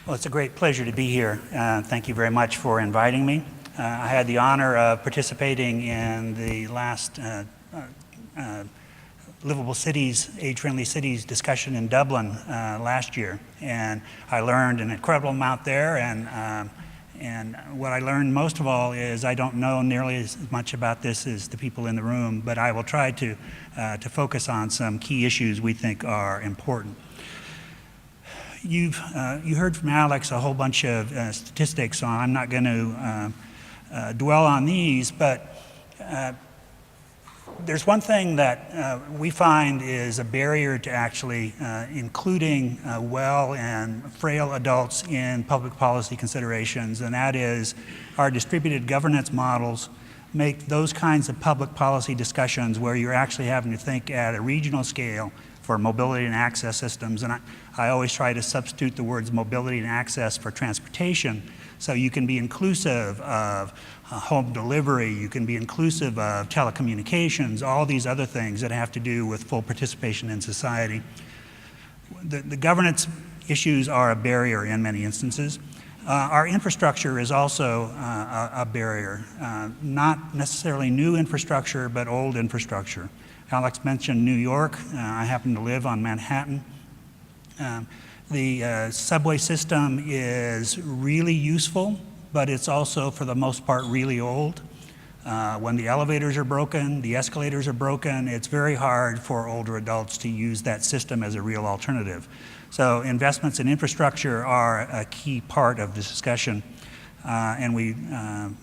Well, it's a great pleasure to be here. Thank you very much for inviting me. I had the honor of participating in the last Livable Cities, Age-Friendly Cities discussion in Dublin last year, and I learned an incredible amount there. And what I learned most of all is I don't know nearly as much about this as the people in the room, but I will try to focus on some key issues we think are important. You heard from Alex a whole bunch of statistics, so I'm not going to dwell on these, but there's one thing that we find is a barrier to actually including well and frail adults in public policy considerations, and that is our distributed governance models make those kinds of public policy discussions where you're actually having to think at a regional scale for mobility and access systems. And I always try to substitute the words mobility and access for transportation, so you can be inclusive of home delivery, you can be inclusive of telecommunications, all these other things that have to do with full participation in society. The governance issues are a barrier in many instances. Our infrastructure is also a barrier, not necessarily new infrastructure, but old infrastructure. Alex mentioned New York. I happen to live on Manhattan. The subway system is really useful, but it's also, for the most part, really old. When the elevators are broken, the escalators are broken, it's very hard for older adults to use that system as a real alternative. So investments in infrastructure are a key part of this discussion, and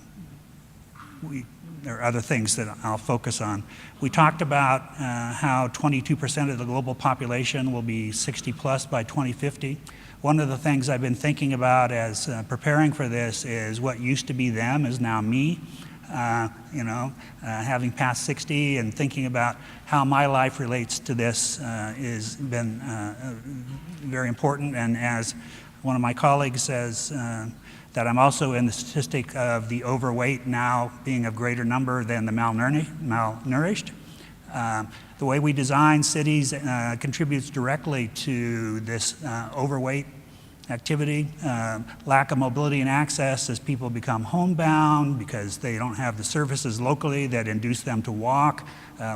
there are other things that I'll focus on. We talked about how 22% of the global population will be 60 plus by 2050. One of the things I've been thinking about as preparing for this is what used to be them is now me. Having passed 60 and thinking about how my life relates to this has been very important. And as one of my colleagues says, that I'm also in the statistic of the overweight now being of greater number than the malnourished. The way we design cities contributes directly to this overweight activity. Lack of mobility and access as people become homebound because they don't have the services locally that induce them to walk.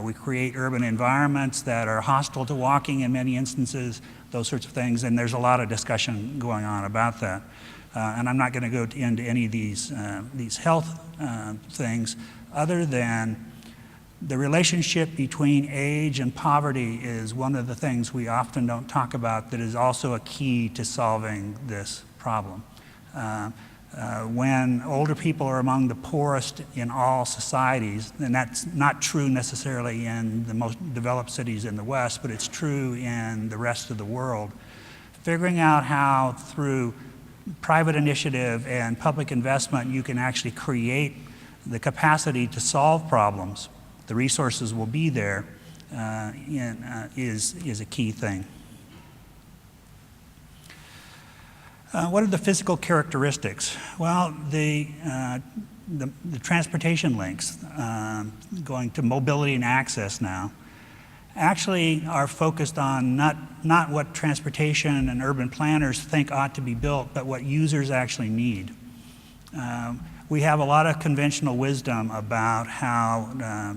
We create urban environments that are hostile to walking in many instances, those sorts of things, and there's a lot of discussion going on about that. And I'm not going to go into any of these health things, other than the relationship between age and poverty is one of the things we often don't talk about that is also a key to solving this problem. When older people are among the poorest in all societies, and that's not true necessarily in the most developed cities in the West, but it's true in the rest of the world, figuring out how through private initiative and public investment you can actually create the capacity to solve problems, the resources will be there, is a key thing. What are the physical characteristics? Well, the transportation links, going to mobility and access now, actually are focused on not what transportation and urban planners think ought to be built, but what users actually need. We have a lot of conventional wisdom about how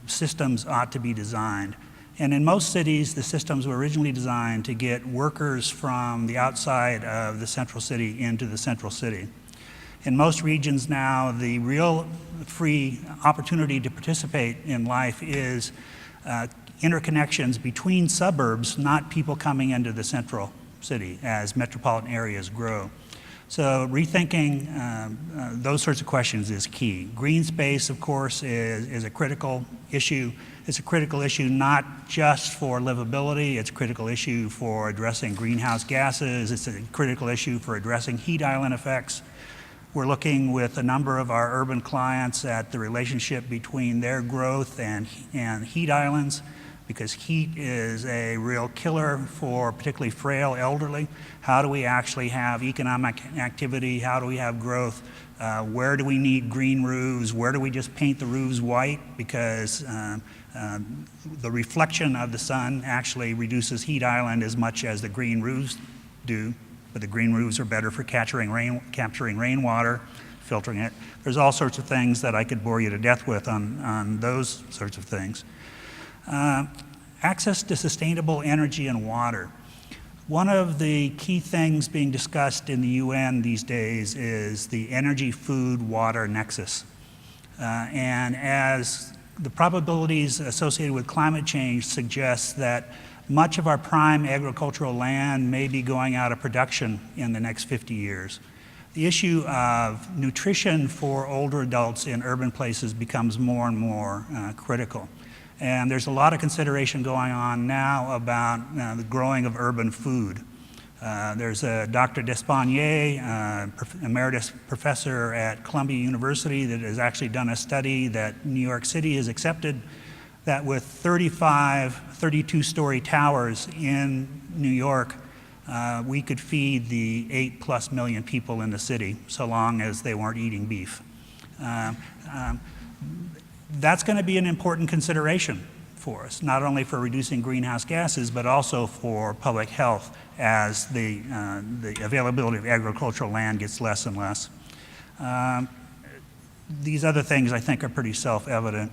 systems ought to be designed. And in most cities, the systems were originally designed to get workers from the outside of the central city into the central city. In most regions now, the real free opportunity to participate in life is interconnections between suburbs, not people coming into the central city as metropolitan areas grow. So rethinking those sorts of questions is key. Green space, of course, is a critical issue. It's a critical issue not just for livability, it's a critical issue for addressing greenhouse gases, it's a critical issue for addressing heat island effects. We're looking with a number of our urban clients at the relationship between their growth and heat islands, because heat is a real killer for particularly frail elderly. How do we actually have economic activity? How do we have growth? Where do we need green roofs? Where do we just paint the roofs white? Because the reflection of the sun actually reduces heat island as much as the green roofs do. but the green roofs are better for capturing rainwater, filtering it. There's all sorts of things that I could bore you to death with on those sorts of things. Access to sustainable energy and water. One of the key things being discussed in the UN these days is the energy, food, water nexus. And as the probabilities associated with climate change suggest that much of our prime agricultural land may be going out of production in the next 50 years. The issue of nutrition for older adults in urban places becomes more and more critical. And there's a lot of consideration going on now about the growing of urban food. There's a Dr. Despaigne, emeritus professor at Columbia University, that has actually done a study that New York City has accepted that with 32-story towers in New York, we could feed the 8+ million people in the city, so long as they weren't eating beef. That's going to be an important consideration for us, not only for reducing greenhouse gases, but also for public health as the availability of agricultural land gets less and less. These other things I think are pretty self-evident.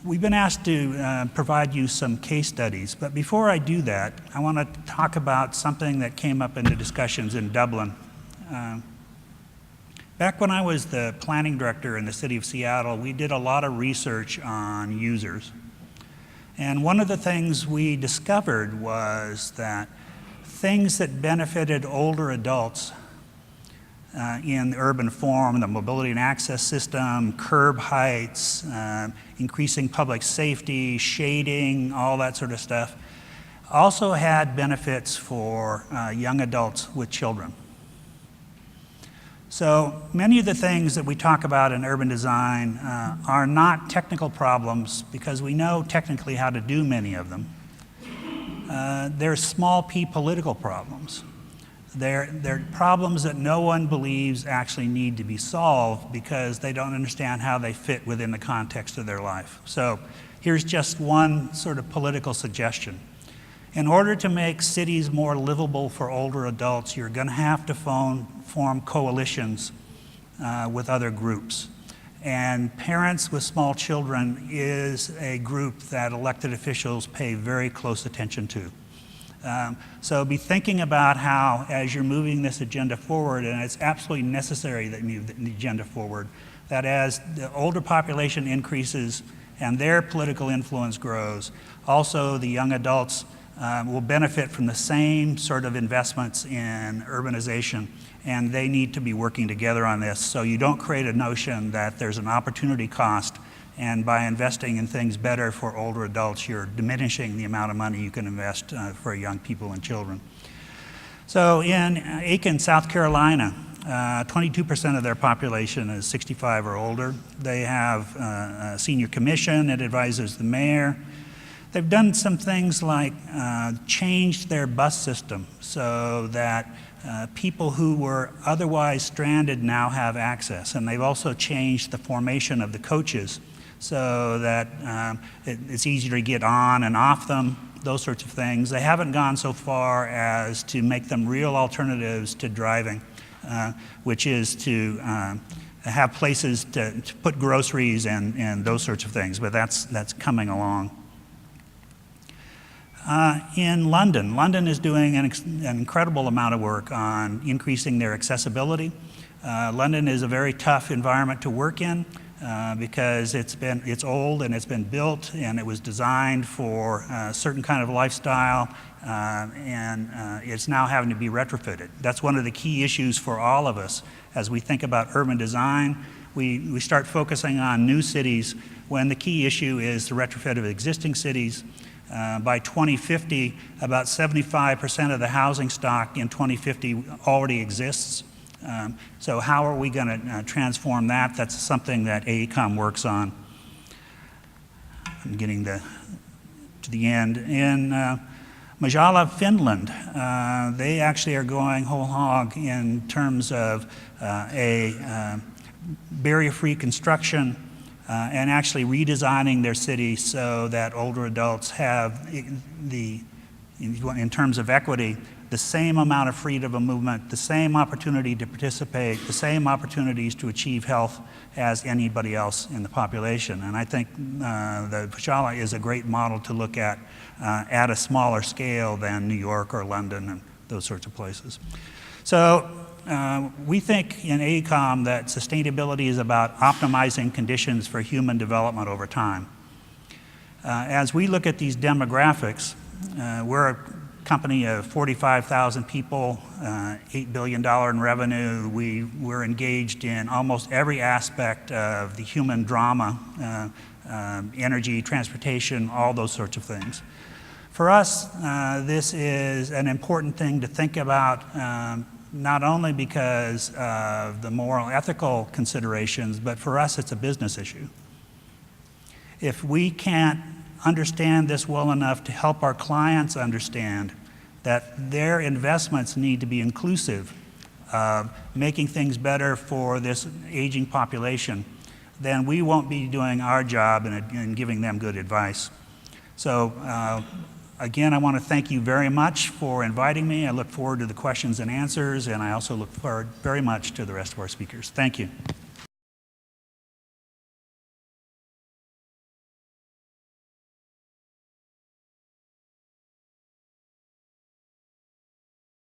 We've been asked to provide you some case studies, but before I do that, I want to talk about something that came up in the discussions in Dublin. Back when I was the planning director in the city of Seattle, we did a lot of research on users. And one of the things we discovered was that things that benefited older adults in the urban form, the mobility and access system, curb heights, increasing public safety, shading, all that sort of stuff, also had benefits for young adults with children. So many of the things that we talk about in urban design are not technical problems because we know technically how to do many of them. They're small p political problems. They're problems that no one believes actually need to be solved because they don't understand how they fit within the context of their life. So here's just one sort of political suggestion. In order to make cities more livable for older adults, you're going to have to form coalitions with other groups. And parents with small children is a group that elected officials pay very close attention to. So be thinking about how, as you're moving this agenda forward, and it's absolutely necessary that you move the agenda forward, that as the older population increases and their political influence grows, also the young adults will benefit from the same sort of investments in urbanization, and they need to be working together on this. So you don't create a notion that there's an opportunity cost, and by investing in things better for older adults, you're diminishing the amount of money you can invest for young people and children. So in Aiken, South Carolina, 22% of their population is 65 or older. They have a senior commission that advises the mayor. They've done some things like changed their bus system so that people who were otherwise stranded now have access. And they've also changed the formation of the coaches so that it's easier to get on and off them, those sorts of things. They haven't gone so far as to make them real alternatives to driving, which is to have places to put groceries and those sorts of things, but that's coming along. In London, London is doing an incredible amount of work on increasing their accessibility. London is a very tough environment to work in because it's old and it's been built and it was designed for a certain kind of lifestyle and it's now having to be retrofitted. That's one of the key issues for all of us as we think about urban design. We start focusing on new cities when the key issue is the retrofit of existing cities. By 2050, about 75% of the housing stock in 2050 already exists. So how are we going to transform that? That's something that AECOM works on. I'm getting to the end. In Majala, Finland, they actually are going whole hog in terms of a barrier-free construction and actually redesigning their city so that older adults have in terms of equity, the same amount of freedom of movement, the same opportunity to participate, the same opportunities to achieve health as anybody else in the population. And I think the Pshala is a great model to look at a smaller scale than New York or London and those sorts of places. So we think in AECOM that sustainability is about optimizing conditions for human development over time. As we look at these demographics, we're a company of 45,000 people, $8 billion in revenue. We're engaged in almost every aspect of the human drama, energy, transportation, all those sorts of things. For us, this is an important thing to think about, not only because of the moral, ethical considerations, but for us, it's a business issue. If we can't understand this well enough to help our clients understand that their investments need to be inclusive, making things better for this aging population, then we won't be doing our job in giving them good advice. So again, I want to thank you very much for inviting me. I look forward to the questions and answers, and I also look forward very much to the rest of our speakers. Thank you.